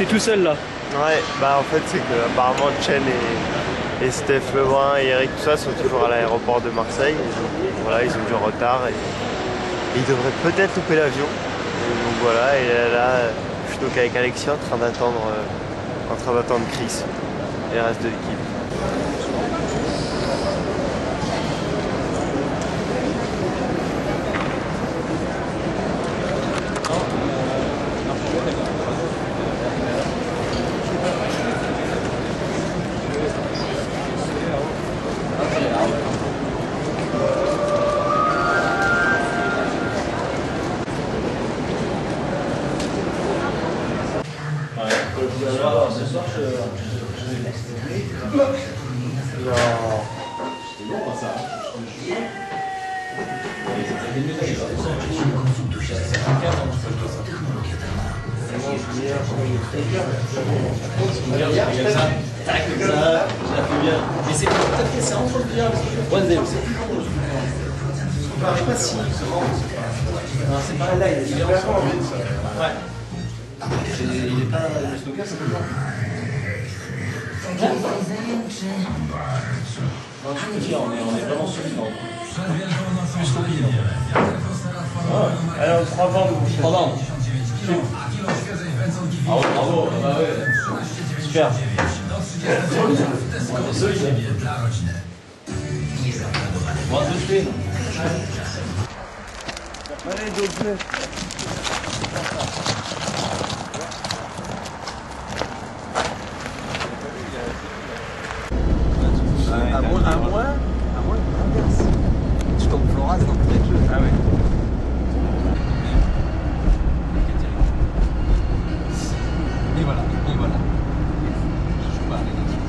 T'es tout seul là? Ouais, bah en fait c'est que apparemment Chen et Steph Lebrun et Eric tout ça sont toujours à l'aéroport de Marseille. Et donc, voilà, ils ont du retard et ils devraient peut-être louper l'avion. Donc voilà, et là, je suis donc avec Alexis en train d'attendre Chris et le reste de l'équipe. Ce soir, je laisse. Non. C'était long, pas ça. Mais c'est entre le billard. Ouais, c'est pas si. Non, c'est pas là, il est vraiment vite ça. Ouais. Il est pas. Le snooker, c'est pas. On est vraiment suffisant. Alors, 3 bandes. 3 bandes. Bravo, bravo. Bah ouais. Super. Moi, je fais. Allez, double. À moins l'inverse. Je comme Floras dans tous les jeux. Ah oui. Et voilà. Je joue pas avec les autres.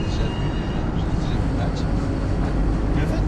J'ai déjà vu le match. Bien fait.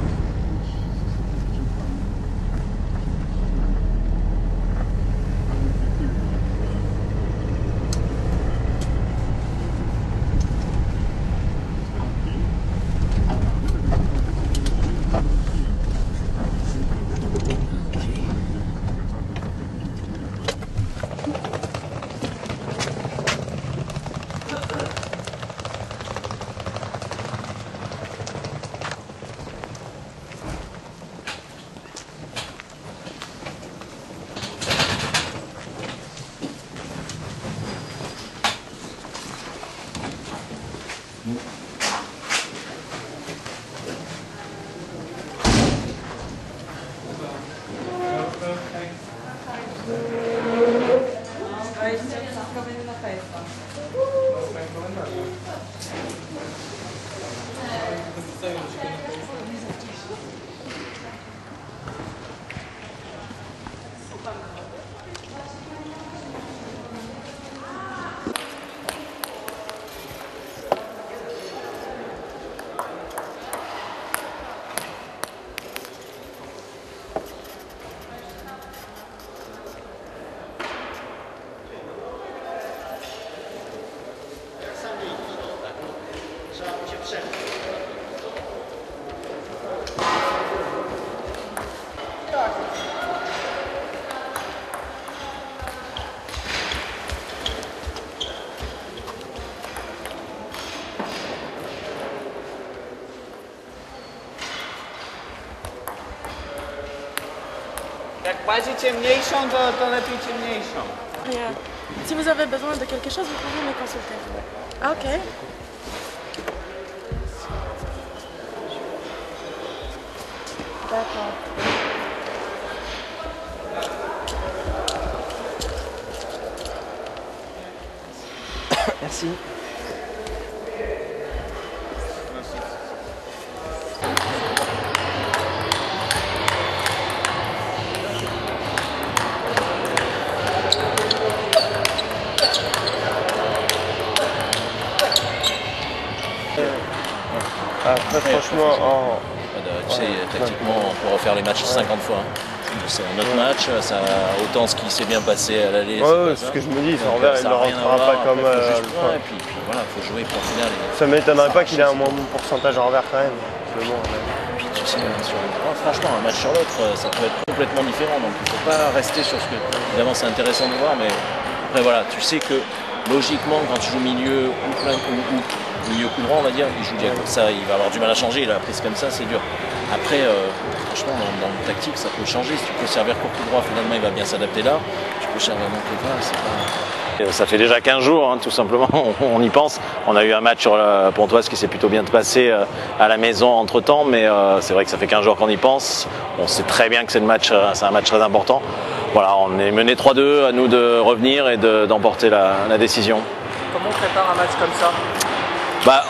Jak kładziecie mniejszą, to lepiej ciemniejszą. Yeah. Si vous avez besoin de quelque chose, vous pouvez me consulter. Ok. D'accord. Merci. Après, franchement, Tu sais, tactiquement, on peut refaire les matchs 50 fois. C'est un autre match, ça, autant ce qui s'est bien passé à l'aller. ouais, c'est ce que je me dis, ça il ne rentrera pas comme. Et puis voilà, il faut jouer pour le final. Ça m'étonnerait pas qu'il ait un moins bon pourcentage en revers quand même. Mais bon, puis tu sais, franchement, un match sur l'autre, ça peut être complètement différent. Donc il ne faut pas rester sur ce que. Évidemment, c'est intéressant de voir, mais Après voilà, tu sais que logiquement quand tu joues milieu ou milieu coup droit on va dire, il joue bien comme ça, il va avoir du mal à changer, la prise comme ça c'est dur. Après franchement dans le tactique ça peut changer, si tu peux servir court coup droit finalement il va bien s'adapter là, tu peux servir mon coup droit, c'est pas... Ça fait déjà 15 jours, hein, tout simplement, on y pense. On a eu un match sur la Pontoise qui s'est plutôt bien passé à la maison entre-temps, mais c'est vrai que ça fait 15 jours qu'on y pense. On sait très bien que c'est un match très important. Voilà, on est mené 3-2, à nous de revenir et d'emporter la décision. Comment on prépare un match comme ça?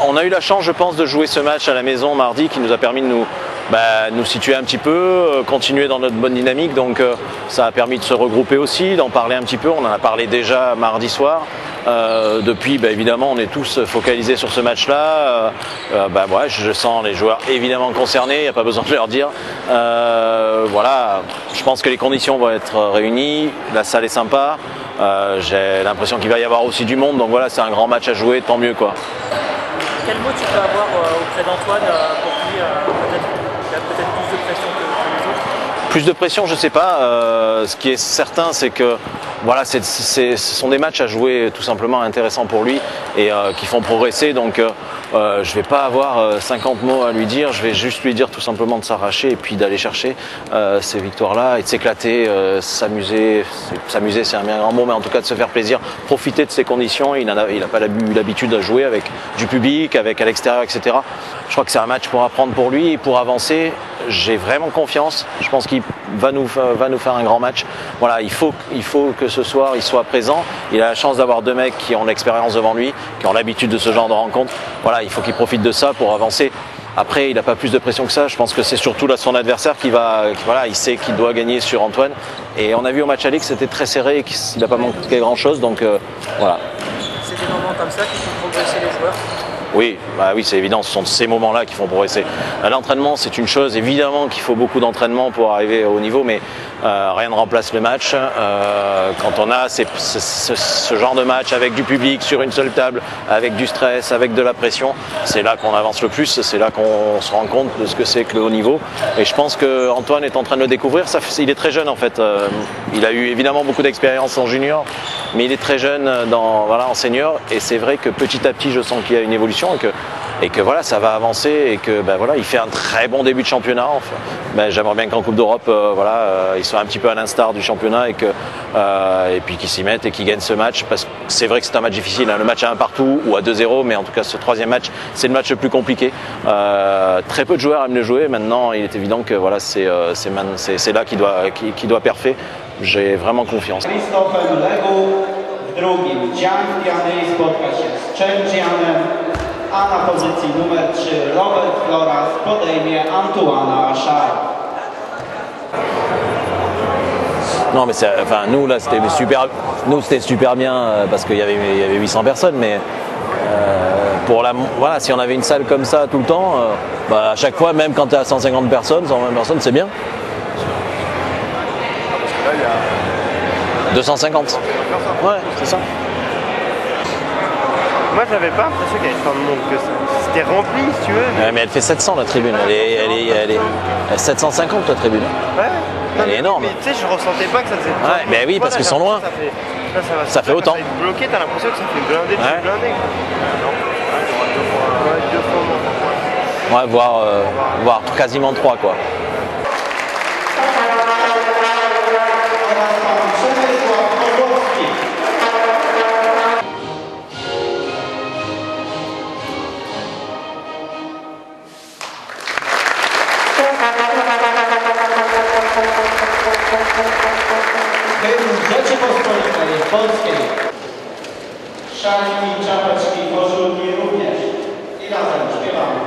On a eu la chance, je pense, de jouer ce match à la maison mardi qui nous a permis de nous situer un petit peu, continuer dans notre bonne dynamique. Donc ça a permis de se regrouper aussi, d'en parler un petit peu. On en a parlé déjà mardi soir. Depuis, évidemment, on est tous focalisés sur ce match-là. Ouais, je sens les joueurs évidemment concernés, il n'y a pas besoin de leur dire. Voilà, je pense que les conditions vont être réunies. La salle est sympa. J'ai l'impression qu'il va y avoir aussi du monde. Donc voilà, c'est un grand match à jouer, tant mieux quoi. Quel mot tu peux avoir auprès d'Antoine pour qui il y a peut-être plus de pression que les autres? Plus de pression, je ne sais pas. Ce qui est certain, c'est que voilà, ce sont des matchs à jouer tout simplement intéressants pour lui et qui font progresser. Donc je ne vais pas avoir 50 mots à lui dire. Je vais juste lui dire tout simplement de s'arracher et puis d'aller chercher ces victoires-là et de s'éclater, s'amuser. S'amuser, c'est un bien grand mot, mais en tout cas de se faire plaisir, profiter de ces conditions. Il n'a pas eu l'habitude de jouer avec du public, avec à l'extérieur, etc. Je crois que c'est un match pour apprendre pour lui et pour avancer. J'ai vraiment confiance. Je pense qu'il va nous faire un grand match. Voilà, il faut que ce soir il soit présent. Il a la chance d'avoir deux mecs qui ont l'expérience devant lui, qui ont l'habitude de ce genre de rencontre. Voilà, il faut qu'il profite de ça pour avancer. Après, il n'a pas plus de pression que ça. Je pense que c'est surtout là son adversaire voilà, il sait qu'il doit gagner sur Antoine. Et on a vu au match aller que c'était très serré et qu'il n'a pas manqué grand-chose. Donc voilà. C'est des moments comme ça qui font progresser les joueurs. Oui, c'est évident, ce sont ces moments-là qui font progresser. L'entraînement, c'est une chose, évidemment qu'il faut beaucoup d'entraînement pour arriver au haut niveau, mais rien ne remplace le match. Quand on a ce genre de match avec du public sur une seule table, avec du stress, avec de la pression, c'est là qu'on avance le plus, c'est là qu'on se rend compte de ce que c'est que le haut niveau. Et je pense qu'Antoine est en train de le découvrir. Il est très jeune en fait. Il a eu évidemment beaucoup d'expérience en junior, mais il est très jeune en senior. Et c'est vrai que petit à petit, je sens qu'il y a une évolution. Et que voilà, ça va avancer et que voilà, il fait un très bon début de championnat. Enfin, j'aimerais bien qu'en Coupe d'Europe, il soit un petit peu à l'instar du championnat et puis qu'il s'y mette et qu'il gagne ce match. Parce que c'est vrai que c'est un match difficile, hein, le match à 1 partout ou à 2-0, mais en tout cas ce troisième match, c'est le match le plus compliqué. Très peu de joueurs aiment le jouer. Maintenant, il est évident que voilà, c'est là qu'il doit perfer. J'ai vraiment confiance. Krzysztofem Legu, w drugim Dziang Pianej spotka się z Czerdzianem, a na pozycji numer 3 Robert Floras podejmie Antoana Achard. Non mais nous là c'était super bien parce qu'il y avait 800 personnes, mais voilà, si on avait une salle comme ça tout le temps, à chaque fois, même quand tu es à 150 personnes, 120 personnes, c'est bien. 250. Ouais, c'est ça. Moi, j'avais pas l'impression qu'il y avait tant de monde que ça. C'était rempli, si tu veux. Ouais, mais elle fait 700 la tribune. Elle est 750 la tribune. Ouais. Elle est énorme. Mais tu sais, je ressentais pas que ça faisait. Ouais, mais oui, parce qu'ils sont loin. Ça fait autant. Ça fait bloqué, t'as l'impression que ça fait blindé, ouais. Blindé. Deux fois moins. Ouais, voire quasiment 3 quoi. Rzeczypospolitej Polskiej. Szaliki, czapeczki, koszulki również. I razem śpiewamy.